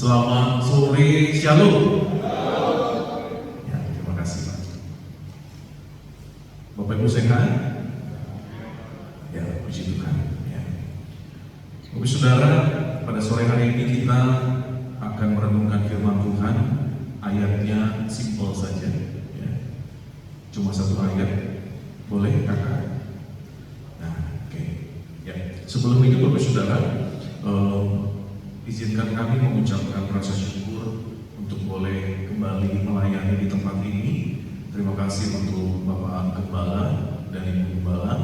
Selamat sore, Shalom. Ya, terima kasih Pak. Bapak Ibu sehat? Ya, puji Tuhan. Ya. Bapak Saudara, pada sore hari ini kita akan merenungkan firman Tuhan. Ayatnya simpel saja. Ya. Cuma satu ayat. Boleh kakak? Nah, oke. Ya. Sebelum itu Bapak Saudara, izinkan kami mengucapkan rasa syukur untuk boleh kembali melayani di tempat ini. Terima kasih untuk Bapak Gembala dan Ibu Gembala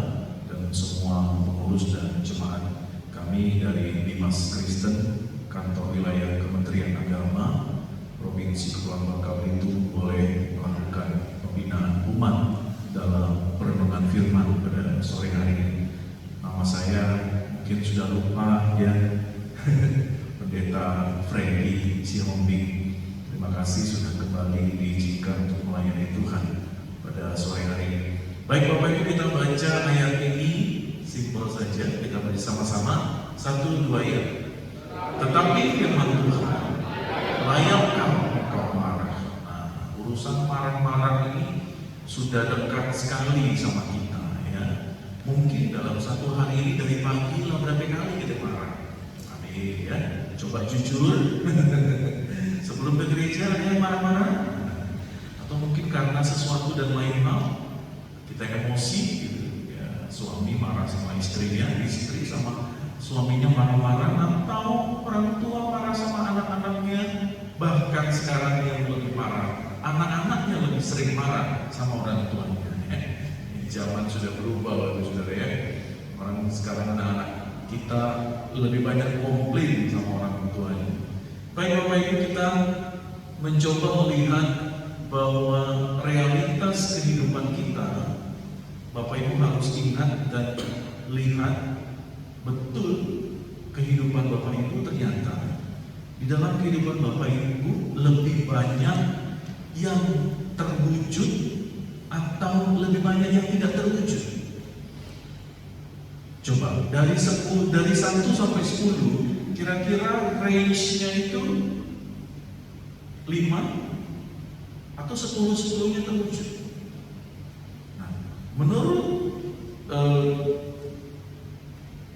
dan semua pengurus dan jemaat kami dari Dimas Kristen Kantor Wilayah Kementerian Agama Provinsi Kepulauan Bangka Belitung boleh melakukan pembinaan umat dalam perenungan firman pada sore hari ini. Nama saya mungkin sudah lupa ya. Pendeta Freddy Sihombing, terima kasih sudah kembali diizinkan untuk melayani Tuhan pada sore hari ini. Baik Bapak Ibu, kita baca ayat ini simpel saja, kita baca sama-sama 1, 2 ya. Tetapi firman Tuhan, layakkah engkau marah? Nah, urusan marah-marah ini sudah dekat sekali sama kita ya. Mungkin dalam satu hari ini dari pagi berapa kali kita marah? Amin ya. Coba jujur sebelum ke gereja ada yang marah-marah, atau mungkin karena sesuatu dan lain hal kita emosi gitu ya. Suami marah sama istrinya, istri sama suaminya marah-marah, atau orang tua marah sama anak-anaknya. Bahkan sekarang yang lebih parah, anak-anaknya lebih sering marah sama orang tuanya. Zaman sudah berubah Bapak Saudara ya. Orang sekarang anak-anak kita lebih banyak komplain sama orang tuanya. Baik Bapak Ibu, kita mencoba melihat bahwa realitas kehidupan kita, Bapak Ibu harus ingat dan lihat betul kehidupan Bapak Ibu. Ternyata di dalam kehidupan Bapak Ibu lebih banyak yang terwujud atau lebih banyak yang tidak terwujud. Coba dari 1 sampai 10, kira-kira range-nya itu 5 atau 10-10-nya terwujud. Nah, menurut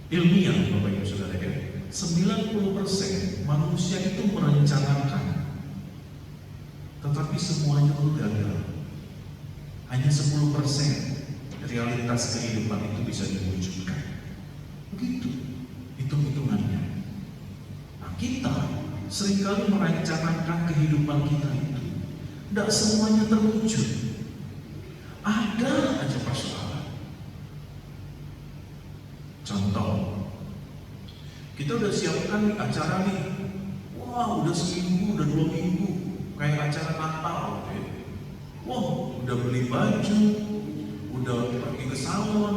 ilmiah Bapak Ibu Saudara ya, 90% manusia itu merencanakan, tetapi semuanya gagal. Hanya 10% realitas kehidupan itu bisa diwujudkan. Begitu hitung-hitungannya. Nah, kita seringkali merencanakan kehidupan kita itu, tidak semuanya terwujud. Ada aja persoalan. Contoh, kita udah siapkan nih acara nih, wah udah seminggu, udah 2 minggu, kayak acara Natal ya. Wah udah beli baju, udah pergi ke salon,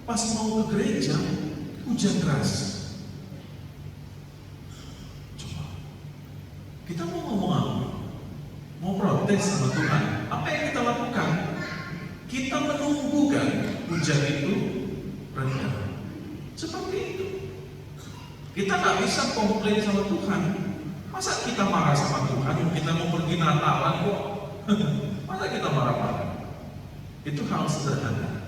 pas mau ke gereja hujan deras. Coba kita mau ngomong apa? Mau protes sama Tuhan? Apa yang kita lakukan? Kita menunggu kan hujan itu reda. Seperti itu. Kita nggak bisa komplain sama Tuhan. Masa kita marah sama Tuhan? Kita mau pergi Natalan kok. Masa kita marah-marah? Itu hal sederhana.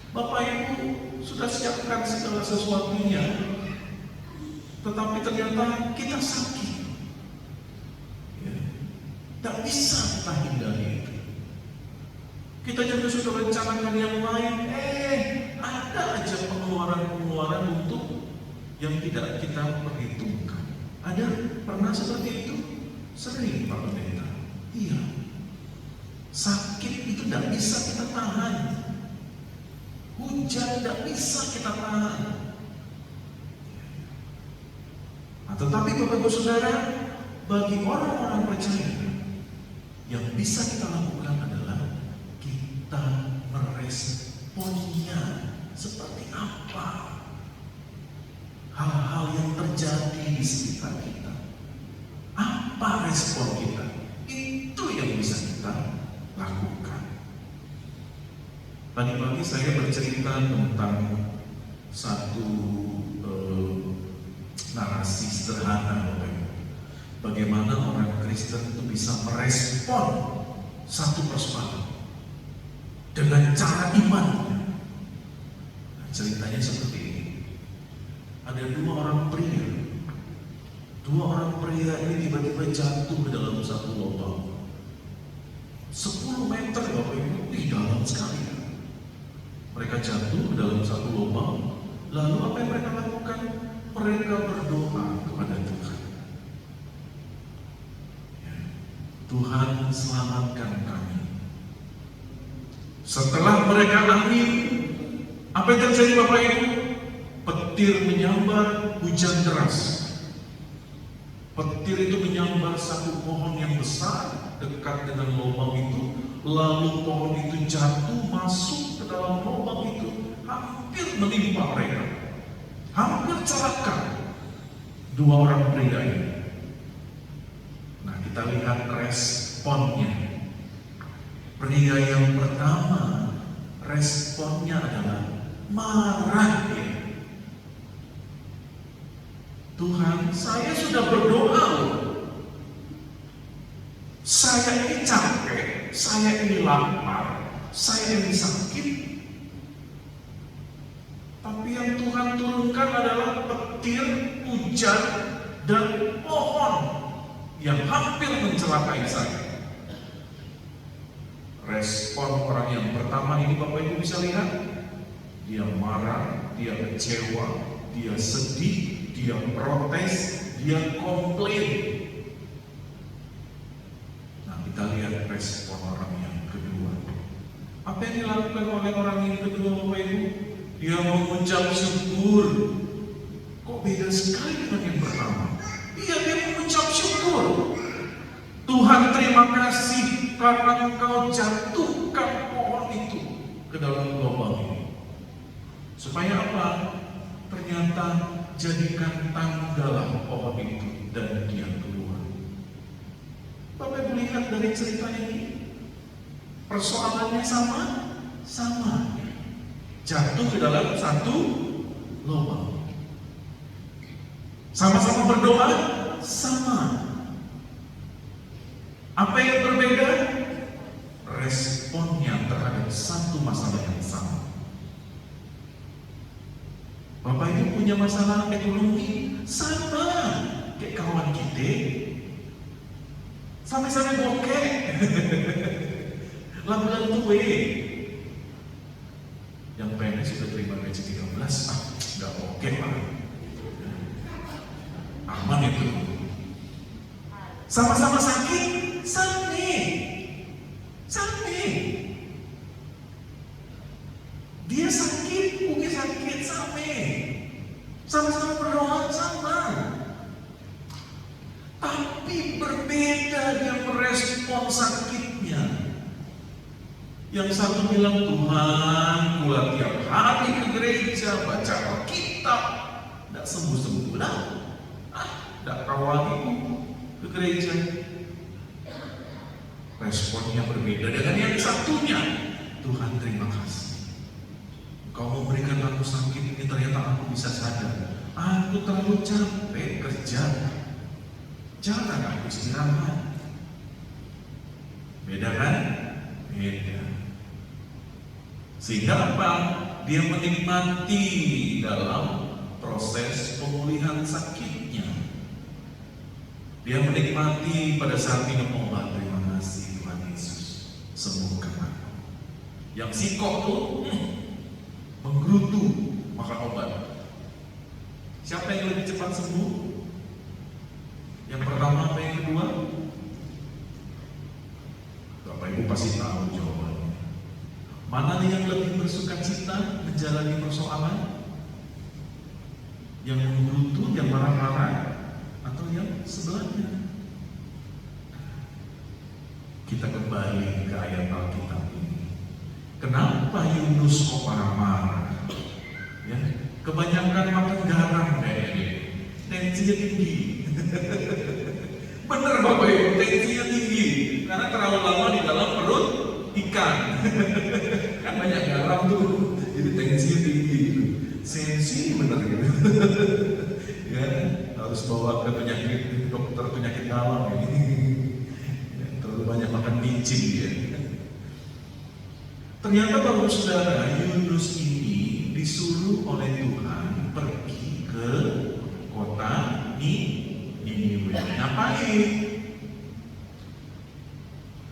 Bapak Ibu sudah siapkan segala sesuatunya, tetapi ternyata kita sakit. Ya. Tak bisa kita hindari itu. Kita juga sudah rencanakan yang lain, ada aja pengeluaran-pengeluaran untuk yang tidak kita perhitungkan. Ada pernah seperti itu? Sering Pak Pendeta. Iya. Sakit itu tidak bisa kita tahan. Hujan tidak bisa kita tahan. Nah, tetapi Bapak Ibu Saudara, bagi orang-orang percaya, yang bisa kita lakukan adalah kita meresponnya seperti apa hal-hal yang terjadi di sekitar kita. Apa respon kita? Itu yang bisa kita lakukan. Pagi-pagi saya bercerita tentang satu narasi sederhana Kristen itu bisa merespon satu persoalan dengan cara iman. Nah, ceritanya seperti ini. Ada dua orang pria. Dua orang pria ini tiba-tiba jatuh ke dalam satu lubang 10 meter, Bapak Ibu, dalam sekali. Mereka jatuh ke dalam satu lubang. Lalu apa yang mereka lakukan? Mereka berdoa kepada Tuhan. Tuhan, selamatkan kami. Setelah mereka amin, apa yang terjadi, Bapak Ibu? Petir menyambar, hujan deras. Petir itu menyambar satu pohon yang besar dekat dengan lubang itu. Lalu pohon itu jatuh masuk ke dalam lubang itu, hampir menimpa mereka, hampir celaka dua orang pria ini. Nah, kita lihat responnya. Pria yang pertama, responnya adalah marah. Tuhan, saya sudah berdoa loh. Saya ini capek, saya ini lapar, saya ini sakit. Tapi yang Tuhan turunkan adalah petir, hujan, dan pohon yang hampir mencelakai saya. Respon orang yang pertama ini, Bapak Ibu bisa lihat, dia marah, dia kecewa, dia sedih, dia protes, dia komplain. Nah, kita lihat respon orang yang kedua. Apa yang dilakukan oleh orang yang kedua, Bapak Ibu? Dia mengucap syukur. Kok beda sekali dengan yang pertama? Dia mengucap syukur. Tuhan, terima kasih karena Engkau jatuhkan pohon itu ke dalam lubang ini. Supaya apa? Ternyata jadikan tanggalah pohon itu dan dia keluar. Bapak Ibu lihat dari cerita ini, persoalannya sama. Jatuh ke dalam satu lubang. Sama-sama berdoa, sama. Apa yang berbeda? Responnya terhadap satu masalah yang sama. Bapak Ibu punya masalah ekonomi, sama kayak kawan kita. Sampai-sampai bokeh. Lagu-lagu tuwe. Yang PNS sudah terima gaji 13, nggak bokeh lah. Aman itu. Sama-sama sakit, sami. Dia sakit, Ugi sakit, sami. Sama-sama berdoa, sama. Tapi berbeda dia merespon sakitnya. Yang satu bilang, Tuhan, gua tiap hari ke gereja, baca Alkitab, tidak sembuh-sembuh lah. Tidak kawali ke gereja. Responnya berbeda dengan yang satunya. Tuhan, terima kasih. Kau memberikan aku sakit ini, ternyata aku bisa sadar. Aku terlalu capek kerja. Jangan aku istirahat. Beda kan? Beda. Sehingga apa? Dia menikmati dalam proses pemulihan sakitnya. Dia menikmati pada saat minum obat. Terima kasih Tuhan Yesus, sembuhkan aku. Yang sikok tuh menggerutu makan obat. Siapa yang lebih cepat sembuh? Yang pertama apa yang kedua? Bapak Ibu pasti tahu jawabannya. Mana yang lebih bersukacita menjalani persoalan? Yang menggerutu, yang marah-marah, atau yang sebelahnya? Kita kembali ke ayat Alkitab ini. Kenapa Yunus kok marah-marah? Ya, kebanyakan makan garam kayaknya. Tensinya tinggi. Bener Bapak Ibu, tensinya tinggi. Karena terlalu lama di dalam perut ikan. Kan banyak garam tuh, jadi tensinya tinggi. Sensi bener gitu. Ya, harus bawa ke dokter penyakit dalam ini. makan micin dia. Ternyata Bapak Saudara, Yunus ini disuruh oleh Tuhan pergi ke kota Niniwe. Ngapain?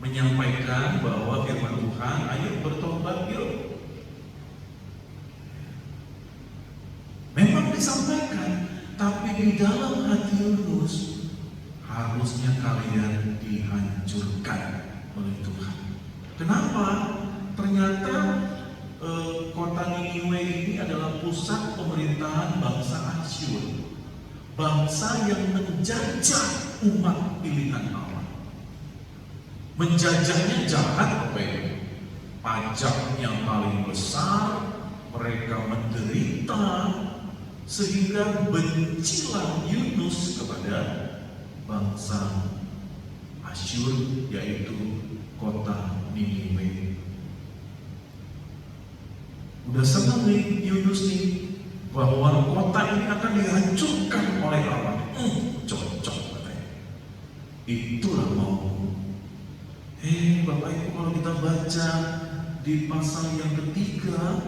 Menyampaikan bahwa firman Tuhan, ayo bertobat yuk. Memang disampaikan, tapi di dalam hati Yunus harusnya kalian dihancurkan oleh Tuhan. Kenapa? Ternyata kota Niniwe ini adalah pusat pemerintahan bangsa Asyur, bangsa yang menjajah umat pilihan Allah. Menjajahnya jahat, pajaknya paling besar, mereka menderita, sehingga bencilah Yunus kepada bangsa Asyur, yaitu kota Niniwe. Udah senang nih Yunus nih bahwa kota ini akan dihancurkan oleh Allah. Cocok katanya. Itulah mau. Bapak Ibu, kalau kita baca di pasal yang ketiga,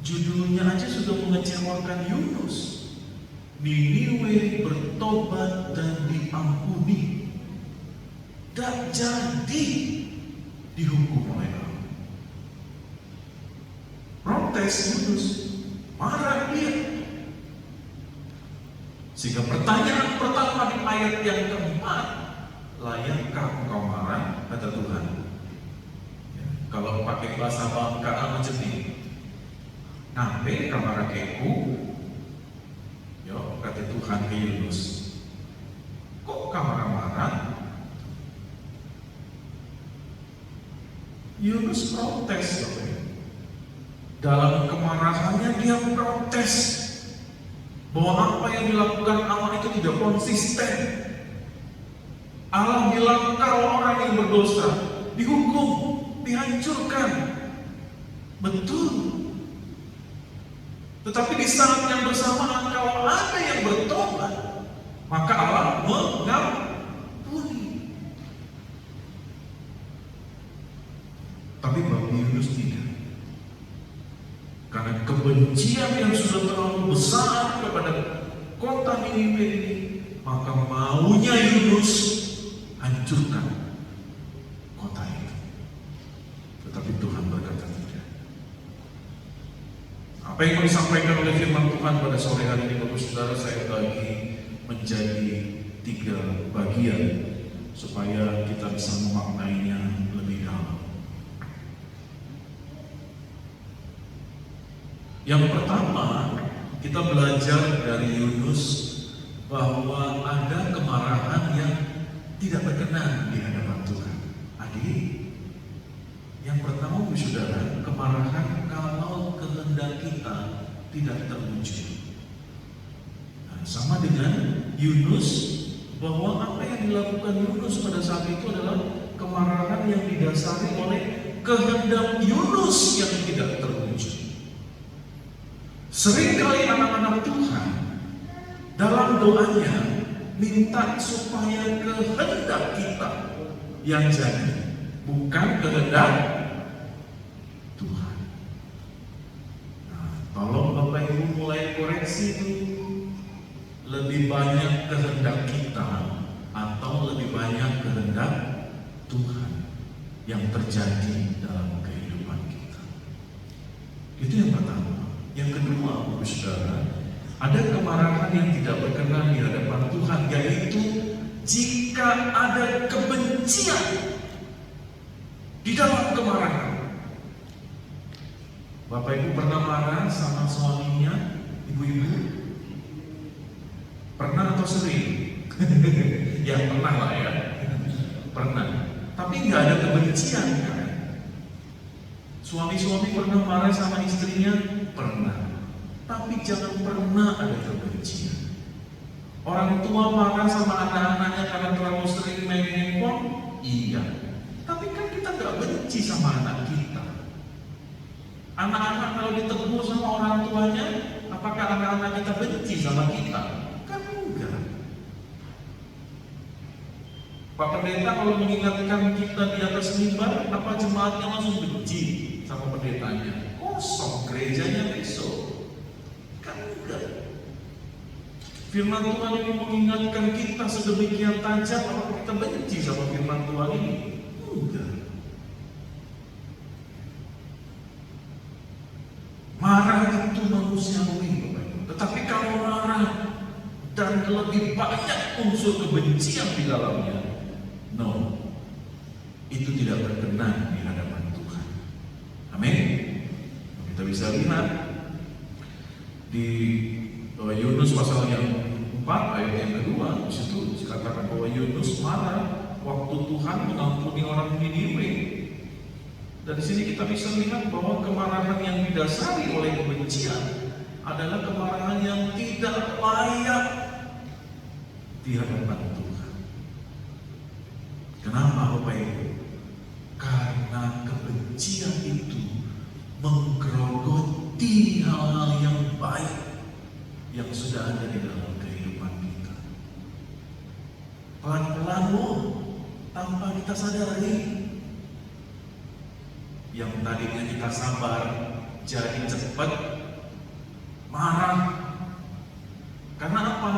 judulnya aja sudah mengecewakan Yunus. Niniwe bertobat dan diampuni, dan jadi dihukum oleh Allah. Protes Yunus, marah dia. Sehingga pertanyaan pertama di ayat yang keempat, layakkah engkau marah, kata Tuhan? Kalau pakai bahasa Bangka macam ini, nape kamar keku? Yo, kata Tuhan ke Yunus, kok kamar marah? Yunus protes, dalam kemarahannya dia protes bahwa apa yang dilakukan Allah itu tidak konsisten. Allah bilang kalau orang yang berdosa dihukum, dihancurkan. Betul. Tetapi di saat yang bersamaan kalau ada yang bertobat, maka Allah mengampuni. Tapi bagi Yunus tidak. Karena kebencian yang sudah terlalu besar kepada kota Niniwe ini, maka maunya Yunus hancurkan kota itu. Tetapi Tuhan berkata tidak. Apa yang mau disampaikan oleh firman Tuhan pada sore hari ini, Bapak Saudara, saya bagi menjadi 3 bagian supaya kita bisa memaknainya lebih dalam. Yang pertama, kita belajar dari Yunus bahwa ada kemarahan yang tidak berkenan di hadapan Tuhan. Adik, yang pertama, saudara, kemarahan kalau kehendak kita tidak terwujud. Nah, sama dengan Yunus, bahwa apa yang dilakukan Yunus pada saat itu adalah kemarahan yang didasari oleh kehendak Yunus yang tidak terwujud. Seringkali anak-anak Tuhan dalam doanya minta supaya kehendak kita yang jadi, bukan kehendak Tuhan. Nah, tolong Bapak Ibu mulai koreksi itu, lebih banyak kehendak kita atau lebih banyak kehendak Tuhan yang terjadi dalam kehidupan kita. Itu yang pertama. Yang kedua, Bapak Saudara, ada kemarahan yang tidak berkenan di hadapan Tuhan, yaitu jika ada kebencian di dalam kemarahan. Bapak Ibu pernah marah sama suaminya, ibu-ibu? Pernah atau sering? Ya pernah lah ya, pernah. Tapi nggak ada kebencian kan? Suami-suami pernah marah sama istrinya? Pernah. Tapi jangan pernah ada kebencian. Orang tua marah sama anak-anaknya karena terlalu sering main handphone? Iya. Tapi kan kita nggak benci sama anak kita. Anak-anak kalau ditegur sama orang tuanya, apakah anak-anak kita benci sama kita? Kan enggak. Pak Pendeta kalau mengingatkan kita di atas mimbar, apa jemaatnya langsung benci sama pendetanya? Kosong gerejanya besok. Kan enggak. Firman Tuhan ini mengingatkan kita sedemikian tajam, apa kita benci sama firman Tuhan ini? Enggak. Marah itu manusiawi, Bapak Ibu. Tetapi kalau marah dan lebih banyak unsur kebencian di dalamnya, no, itu tidak berkenan di hadapan Tuhan. Amin. Kita bisa lihat di Yunus pasal yang 4 ayat yang kedua, di situ dikatakan bahwa Yunus marah waktu Tuhan mengampuni orang Niniwe. Dan di sini kita bisa lihat bahwa kemarahan yang didasari oleh kebencian adalah kemarahan yang tidak layak di hadapan Tuhan. Kenapa Bapak Ibu? Karena kebencian itu menggerogoti hal-hal yang baik yang sudah ada di dalam kehidupan kita. Pelan-pelan tanpa kita sadari, yang tadinya kita sabar jadi cepat marah. Karena apa?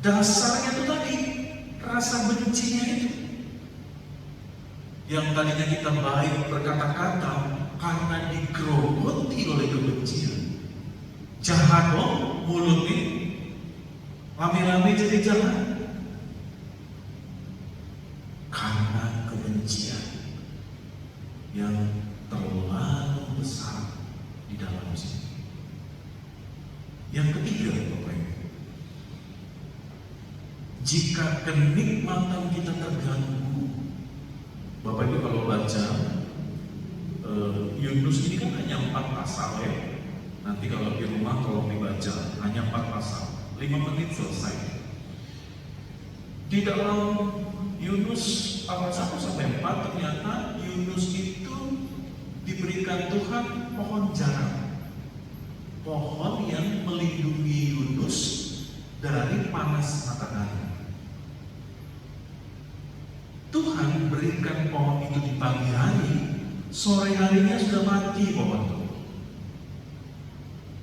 Dasarnya itu tadi, rasa bencinya itu. Yang tadinya kita baik berkata-kata karena digerogoti oleh kebencian. Jahat mulut nih, rame-rame jadi jahat karena kebencian yang terlalu besar di dalam sini. Yang ketiga, Bapak Ibu, jika kenikmatan kita terganggu. Bapak Ibu kalau baca Yunus ini kan hanya 4 pasal ya. Nanti kalau di rumah tolong dibaca, hanya 4 pasal, 5 menit selesai. Di dalam Yunus pasal 1 sampai 4 ternyata Yunus itu diberikan Tuhan pohon jarak, pohon yang melindungi Yunus dari panas matahari. Tuhan berikan pohon itu di pagi hari, sore harinya sudah mati pohon itu.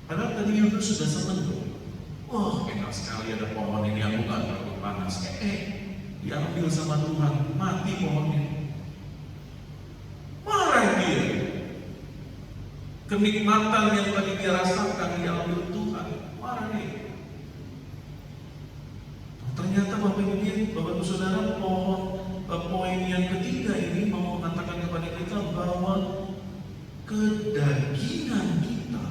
Padahal tadi Yunus sudah senang tuh. Wah, enak sekali ada pohon ini, aku gak takut panas. Diambil sama Tuhan, mati pohonnya. Marah dia. Kenikmatan yang tadi dia rasakan diambil Tuhan, marah dia. Ternyata Bapak Ibu Saudara, poin yang ketiga ini mau mengatakan kepada kita bahwa kedagingan kita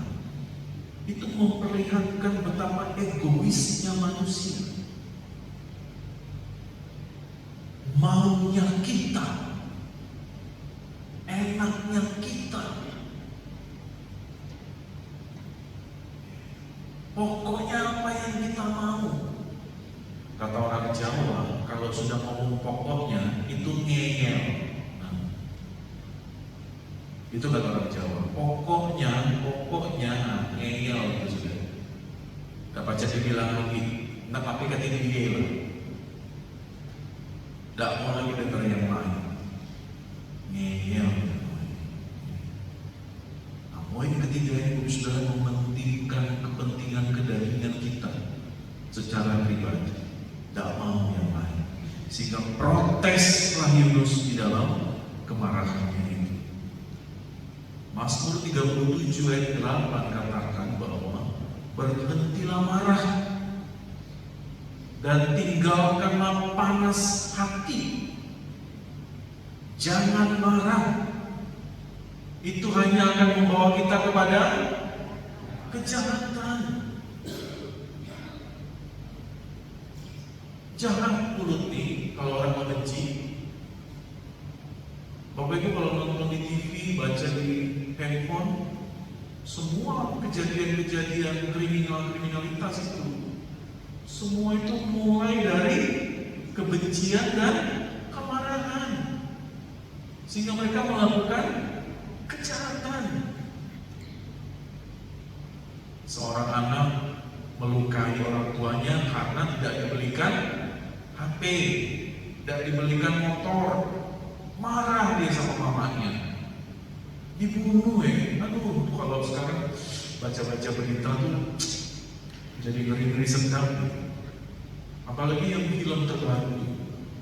itu memperlihatkan betapa egoisnya manusia. Maunya kita, enaknya kita, pokoknya apa yang kita mau. Kata orang Jawa, kalau sudah ngomong pokoknya itu ngeyel. Itu kata orang Jawa, pokoknya ngeyel itu sudah. Gak baca dibilang lagi, nggak pakai kata ngeyel. Gak mau lagi dengar yang lain. Ngeyel. Poin ketiga ini sudah mementingkan kepentingan kedagingan kita secara pribadi. Tidak mau yang lain, sehingga proteslah Yunus di dalam kemarahannya itu. Mazmur 37 ayat 8 katakan bahwa berhentilah marah dan tinggalkanlah panas hati. Jangan marah, itu hanya akan membawa kita kepada kejahatan. Jahat mulut nih kalau orang membenci. Bapak Ibu kalau nonton di TV, baca di handphone, semua kejadian-kejadian kriminalitas itu, semua itu mulai dari kebencian dan kemarahan, sehingga mereka melakukan kejahatan. Seorang anak melukai orang tuanya karena tidak dibelikan HP. tidak dibelikan motor, marah dia sama mamanya, dibunuh Aduh, kalau sekarang baca-baca berita tuh jadi ngeri-ngeri sedap. Apalagi yang film terbaru tuh,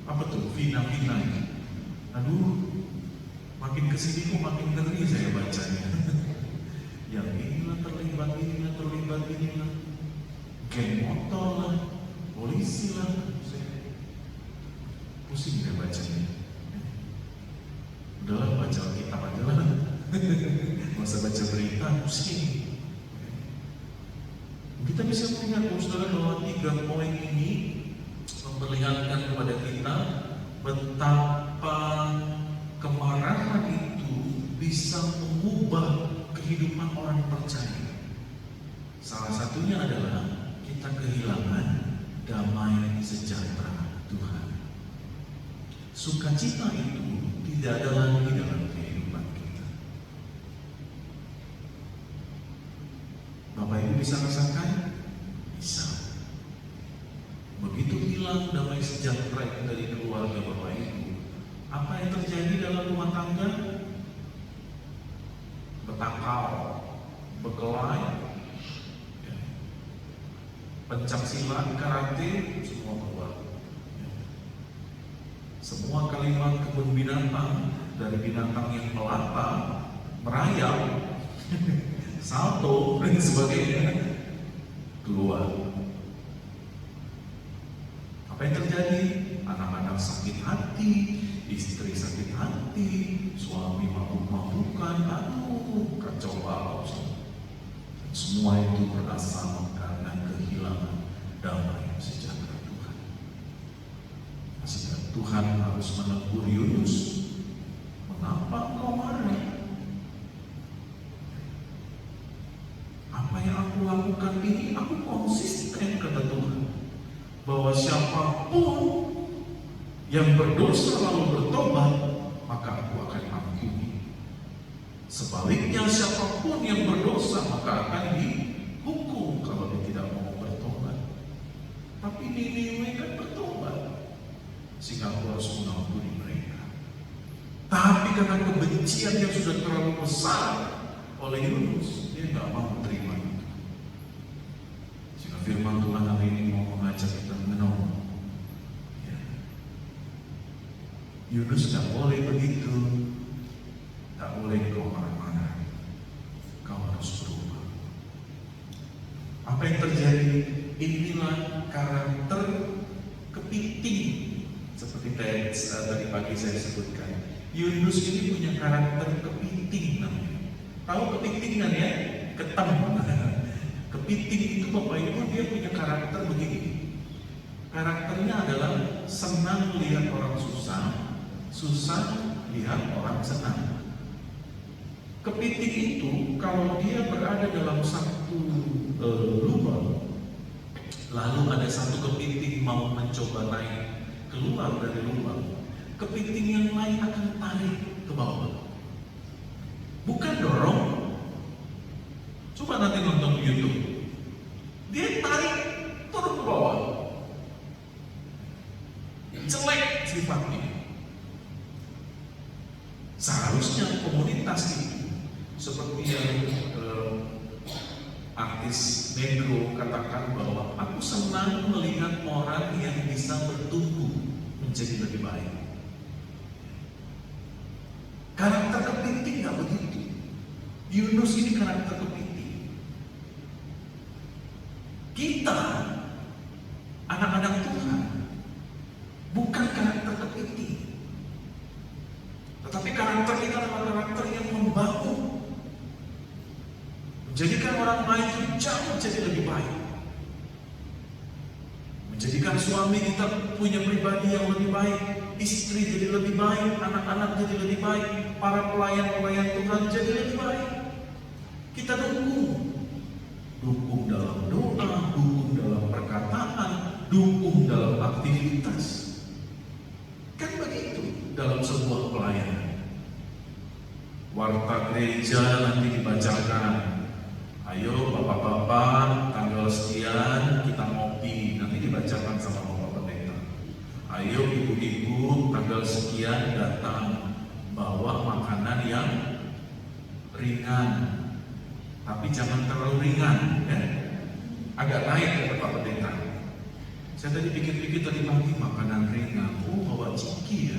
apa tuh, Vina ini. Aduh, makin kesini kok makin ngeri saya bacanya. Yang inilah terlibat, geng motor lah, polisi lah. Pusing ya bacanya. Udahlah, baca kitab aja lah. Masa baca berita pusing. Kita bisa melihat saudara bahwa 3 poin ini memperlihatkan kepada kita betapa kemarahan itu bisa mengubah kehidupan orang percaya. Salah satunya adalah kita kehilangan damai sejahtera Tuhan. Sukacita itu tidak ada lagi dalam kehidupan kita. Bapak Ibu bisa rasakan? Bisa. Begitu hilang damai sejahtera itu dari keluarga Bapak Ibu, apa yang terjadi dalam rumah tangga? Bertakal, berkelahi, pencak silat, karate, semua keluar. Semua kalimat kebun binatang, dari binatang yang melata, merayap, salto, dan sebagainya, keluar. Apa yang terjadi? Anak-anak sakit hati, istri sakit hati, suami mabuk-mabukan, aduh, kacau balau. Semua itu berasal karena kehilangan damai sejahtera Tuhan. Sehingga Tuhan harus menegur Yunus. Mengapa kau marah? Apa yang aku lakukan ini, aku konsisten, kata Tuhan, bahwa siapapun yang berdosa lalu bertobat, maka aku akan ampuni. Sebaliknya, siapapun yang berdosa maka akan dihukum kalau dia tidak mau bertobat. Tapi Niniwe kan bertobat, sehingga aku harus mengampuni mereka. Tapi karena kebencian yang sudah terlalu besar oleh Yunus, dia tidak mau menerima itu. Sehingga firman Tuhan hari ini mau mengajak kita mengenal, Yunus tidak boleh begitu. Tak boleh kau marah-marah. Kau harus berubah. Apa yang terjadi? Inilah karakter kepiting. Seperti tadi pagi saya sebutkan, Yunus ini punya karakter kepiting namanya. Tahu kepiting kan ya? Ketem. Kepiting itu Bapak Ibu, dia punya karakter begini. Karakternya adalah senang lihat orang susah, susah lihat orang senang. Kepiting itu kalau dia berada dalam satu lubang, lalu ada satu kepiting mau mencoba naik keluar dari lubang, kepiting yang lain akan tarik ke bawah, bukan dorong. Coba nanti nonton di YouTube, dia tarik turun ke bawah. Jelek sifatnya. Seharusnya komunitas itu seperti yang artis negro katakan, bahwa aku senang melihat orang yang bisa bertumbuh menjadi lebih baik. Karakter kepiting nggak begitu. Yunus ini karakter kepiting. Kita anak-anak Tuhan bukan karakter kepiting, tetapi karakter kita adalah karakter yang membangun, menjadikan orang lain itu jauh jadi lebih baik, menjadikan suami kita punya pribadi yang lebih baik, istri jadi lebih baik, anak-anak jadi lebih baik, para pelayan-pelayan Tuhan jadi lebih baik. Kita dukung dalam doa, dukung dalam perkataan, dukung dalam aktivitas. Kan begitu dalam sebuah pelayanan. Warta gereja nanti dibacakan, ayo bapak-bapak tanggal sekian kita ngopi, nanti dibacakan sama bapak pendeta. Ayo ibu-ibu hotel sekian datang bawa makanan yang ringan, tapi jangan terlalu ringan, ya. Agak naik ke Pak Pendeta. Saya tadi pikir-pikir tadi pagi makanan ringan, bawa ciki ya.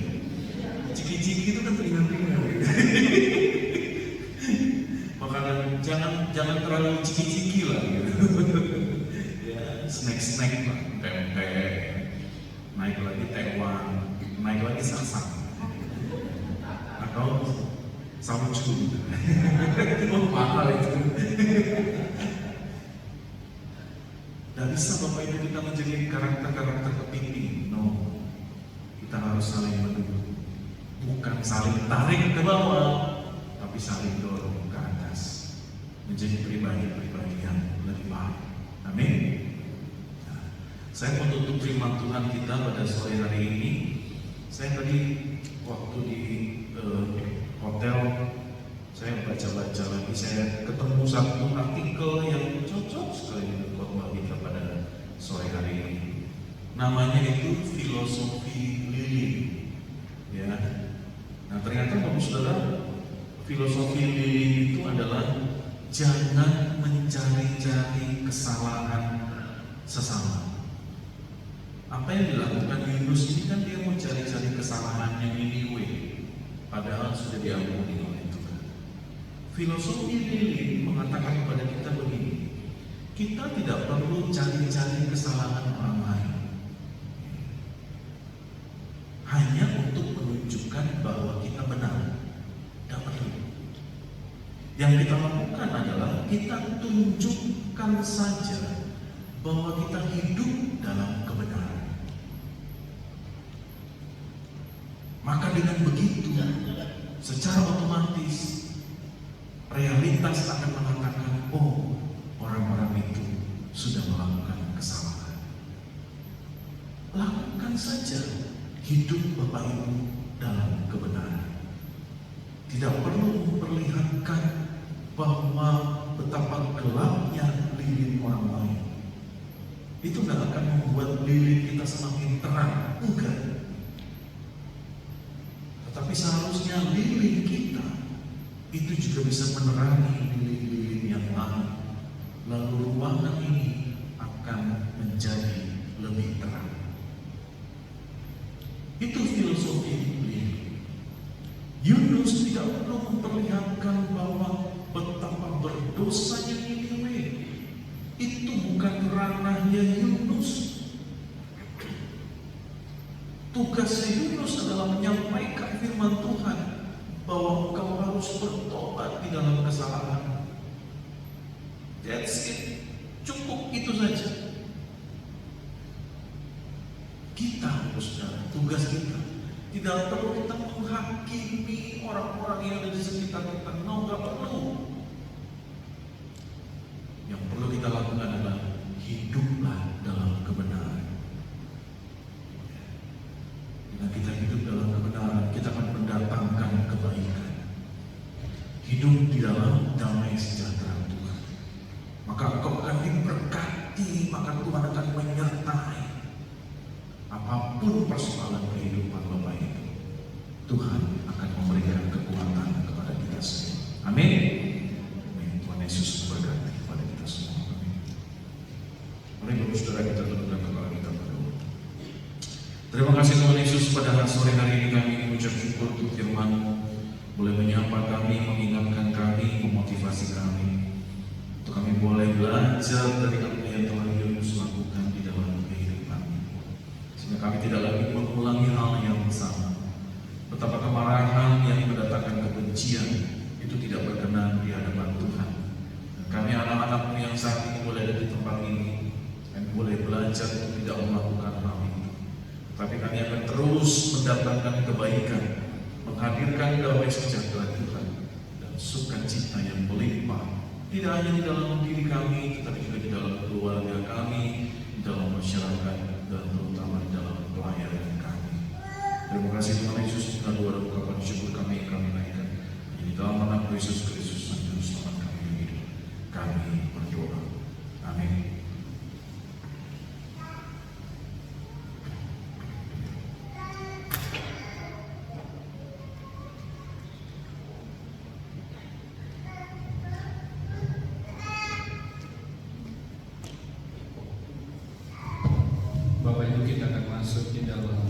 Ciki-ciki itu kan ringan-ringan. Makanan jangan terlalu ciki-ciki lah, gitu. Ya, snack-snack lah, pempek, naik lagi tekwan, naik lagi saksak, atau saucu. Mahal itu. Tidak bisa Bapak Ibu kita menjadi karakter-karakter kepiting. No, kita harus saling mendukung, bukan saling tarik ke bawah, tapi saling dorong ke atas, menjadi pribadi-pribadi yang lebih baik. Amin. Nah, saya mau tutup firman Tuhan kita pada sore hari ini. Saya tadi waktu di hotel, saya baca-baca lagi, saya ketemu satu artikel yang cocok sekali untuk khotbah kita pada sore hari ini. Namanya itu filosofi lilin, ya. Nah ternyata Bapak Saudara, filosofi lilin itu adalah jangan mencari-cari kesalahan sesama. Apa yang dilakukan Yunus ini kan dia mau cari-cari kesalahannya Niniwe, padahal sudah diampuni oleh Tuhan. Filosofi lilin mengatakan kepada kita begini, kita tidak perlu cari-cari kesalahan orang lain hanya untuk menunjukkan bahwa kita benar. Tidak perlu. Yang kita lakukan adalah kita tunjukkan saja bahwa kita hidup dalam kebenaran. Maka dengan begitu, secara otomatis realitas akan mengatakan, oh, orang-orang itu sudah melakukan kesalahan. Lakukan saja hidup Bapak Ibu dalam kebenaran. Tidak perlu memperlihatkan bahwa betapa gelapnya lilin orang lain. Itu tidak akan membuat lilin kita semakin terang. Enggak. Tetapi seharusnya lilin kita itu juga bisa menerangi lilin-lilin yang lain. Lalu ruangan ini akan menjadi lebih terang. Itu filosofi lilin. Yunus tidak perlu memperlihatkan bahwa betapa berdosanya Niniwe. Itu bukan ranahnya Yunus. Tugasnya Yunus adalah menyampaikan firman Tuhan bahwa engkau harus bertobat di dalam kesalahan. That's it. Cukup itu saja. Kita harus, tugas kita tidak perlu kita menghakimi orang-orang yang ada di sekitar kita. No, nggak perlu. Yang perlu kita lakukan adalah hiduplah dalam kebenaran. Dengan kita hidup dalam kebenaran, kita akan mendatangkan kebaikan. Hidup di dalam damai sejahtera Tuhan. Maka engkau akan diberkati, maka Tuhan akan menyertai. Apapun persoalan kehidupan Bapak itu, Tuhan akan memberikan kekuatan kepada kita semua. Amin. Tuhan Yesus berkati kepada kita semua. Amin. Mari Bapak Saudara kita tundukkan kepala kita berdoa. Terima kasih Tuhan Yesus, pada sore hari ini kami mengucap syukur untuk firman-Mu, boleh menyapa kami, mengingatkan kami, memotivasi kami, untuk kami boleh belajar dari apa yang telah Yunus lakukan di dalam kehidupan. Sehingga kami tidak lagi mengulangi hal yang sama. Betapa kemarahan yang mendatangkan kebencian itu tidak berkenan di hadapan Tuhan. Dan kami anak-anak-Mu yang saat ini boleh ada di tempat ini, kami boleh belajar untuk tidak melakukan hal itu. Tapi kami akan terus mendatangkan kebaikan, menghadirkan damai sejahtera Tuhan dan sukacita yang melimpah, tidak hanya di dalam diri kami, tetapi juga di dalam keluarga kami, di dalam masyarakat, dan terutama di dalam pelayanan kami. Terima kasih Tuhan Yesus, dengan doa dan ungkapan syukur kami naikkan. Di dalam nama Yesus Kristus, Juru Selamat kami yang hidup, kami berdoa. Amin. Bapak Ibu kita akan masuk di dalam